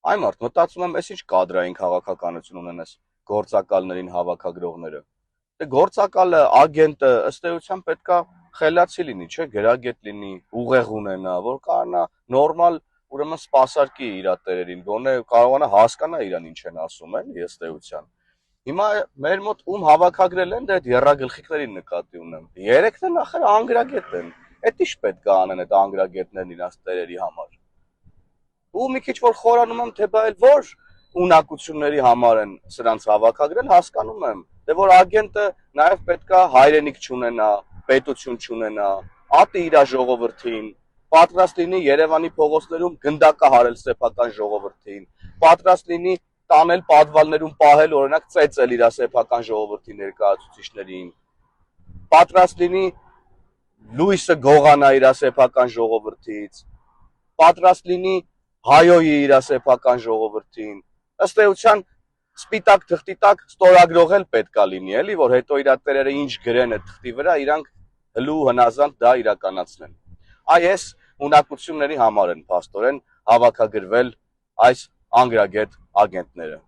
Այ մարդ մտածում եմ, այս ինչ կադրային քաղաքականություն ունեն այս գործակալներին հավաքագրողները։ Դե գործակալը, ագենտը ըստ էության պետքա խելացի լինի, չէ, գրագետ լինի, ուղեղ ունենա, որ կարողանա նորմալ, ուրեմն սպասարկի իր տերերին, գոնե կարողանա հասկանա իրան ինչ են ասում, էլի ըստ էության։ Հիմա մեր մոտ ում հավաքագրել են, դե այդ եռագլխիկներին նկատի ունեմ։ Երեքն էլ ախր անգրագետ են։ Էդ ինչ պետք է անեն այդ անգրագետներն իրաց տերերի համար։ Ու մի քիչ որ խորանում եմ, թե բա էլ որ ունակությունների համար են սրանց հավաքագրել, հասկանում եմ։ Դե որ ագենտը նաև պետքա հայրենիք չունենա, պետություն չունենա, ատի իր ժողովրդին, պատրաստ լինի Երևանի փողոցներում գնդակը հարել սեփական ժողովրդին, պատրաստ լինի տանել պատվալներում պահել, օրինակ ծեծել իր սեփական ժողովրդի ներկայացուցիչներին, պատրաստ լինի լույսը գողանա իր սեփական ժողովրդից, պատրաստ լինի հայոյի իր սեփական ժողովրդին, ըստ էության սպիտակ թղթի տակ ստորագրող էլ պետքա լինի, էլի, որ հետո իր տերերը ինչ գրեն այդ թղթի վրա, իրանք հլու հնազանդ դա իրականացնեն։ Այս ունակությունների համար են փաստորեն հավաքագրվել այս անգրագետ ագենտները։